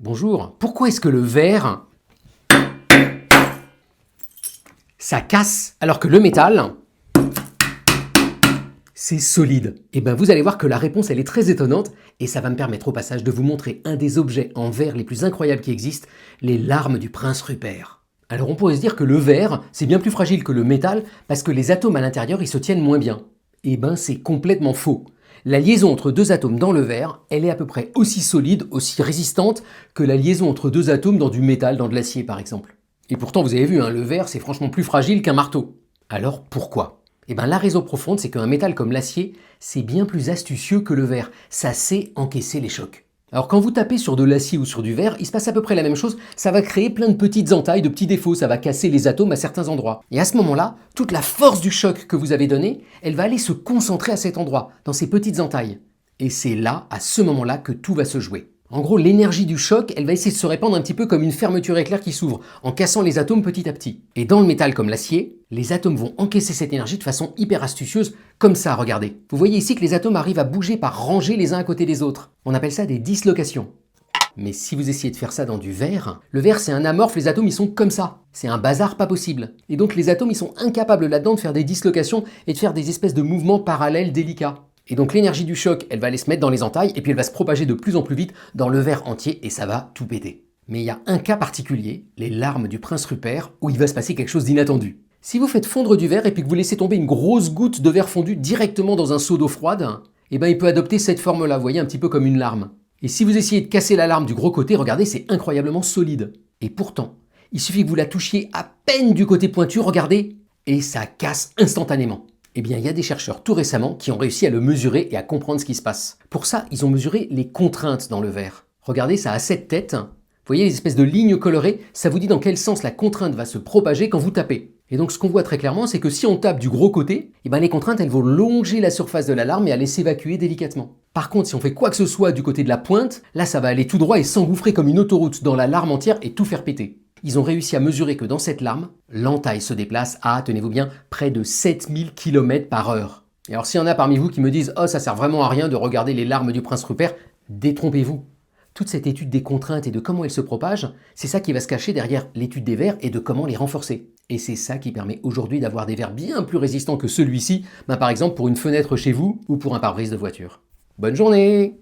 Bonjour, pourquoi est-ce que le verre, ça casse, alors que le métal, c'est solide? Eh bien, vous allez voir que la réponse, elle est très étonnante, et ça va me permettre au passage de vous montrer un des objets en verre les plus incroyables qui existent, les larmes du prince Rupert. Alors on pourrait se dire que le verre, c'est bien plus fragile que le métal, parce que les atomes à l'intérieur, ils se tiennent moins bien. Eh ben, c'est complètement faux. La liaison entre deux atomes dans le verre, elle est à peu près aussi solide, aussi résistante que la liaison entre deux atomes dans du métal, dans de l'acier par exemple. Et pourtant, vous avez vu, le verre, c'est franchement plus fragile qu'un marteau. Alors pourquoi? Eh bien, la raison profonde, c'est qu'un métal comme l'acier, c'est bien plus astucieux que le verre. Ça sait encaisser les chocs. Alors quand vous tapez sur de l'acier ou sur du verre, il se passe à peu près la même chose, ça va créer plein de petites entailles, de petits défauts, ça va casser les atomes à certains endroits. Et à ce moment-là, toute la force du choc que vous avez donné, elle va aller se concentrer à cet endroit, dans ces petites entailles. Et c'est là, à ce moment-là, que tout va se jouer. En gros, l'énergie du choc, elle va essayer de se répandre un petit peu comme une fermeture éclair qui s'ouvre, en cassant les atomes petit à petit. Et dans le métal comme l'acier, les atomes vont encaisser cette énergie de façon hyper astucieuse, comme ça, regardez. Vous voyez ici que les atomes arrivent à bouger par rangées les uns à côté des autres. On appelle ça des dislocations. Mais si vous essayez de faire ça dans du verre, le verre c'est un amorphe, les atomes ils sont comme ça. C'est un bazar pas possible. Et donc les atomes ils sont incapables là-dedans de faire des dislocations et de faire des espèces de mouvements parallèles délicats. Et donc l'énergie du choc, elle va aller se mettre dans les entailles et puis elle va se propager de plus en plus vite dans le verre entier et ça va tout péter. Mais il y a un cas particulier, les larmes du prince Rupert, où il va se passer quelque chose d'inattendu. Si vous faites fondre du verre et puis que vous laissez tomber une grosse goutte de verre fondu directement dans un seau d'eau froide, eh ben il peut adopter cette forme-là, vous voyez, un petit peu comme une larme. Et si vous essayez de casser la larme du gros côté, regardez, c'est incroyablement solide. Et pourtant, il suffit que vous la touchiez à peine du côté pointu, regardez, et ça casse instantanément. Eh bien, il y a des chercheurs tout récemment qui ont réussi à le mesurer et à comprendre ce qui se passe. Pour ça, ils ont mesuré les contraintes dans le verre. Regardez, ça a 7 têtes. Vous voyez les espèces de lignes colorées, ça vous dit dans quel sens la contrainte va se propager quand vous tapez. Et donc ce qu'on voit très clairement, c'est que si on tape du gros côté, eh ben les contraintes elles vont longer la surface de la larme et aller s'évacuer délicatement. Par contre, si on fait quoi que ce soit du côté de la pointe, là ça va aller tout droit et s'engouffrer comme une autoroute dans la larme entière et tout faire péter. Ils ont réussi à mesurer que dans cette larme, l'entaille se déplace à, tenez-vous bien, près de 7000 km par heure. Et alors s'il y en a parmi vous qui me disent « Oh, ça sert vraiment à rien de regarder les larmes du prince Rupert », détrompez-vous. Toute cette étude des contraintes et de comment elles se propagent, c'est ça qui va se cacher derrière l'étude des verres et de comment les renforcer. Et c'est ça qui permet aujourd'hui d'avoir des verres bien plus résistants que celui-ci, par exemple pour une fenêtre chez vous ou pour un pare-brise de voiture. Bonne journée!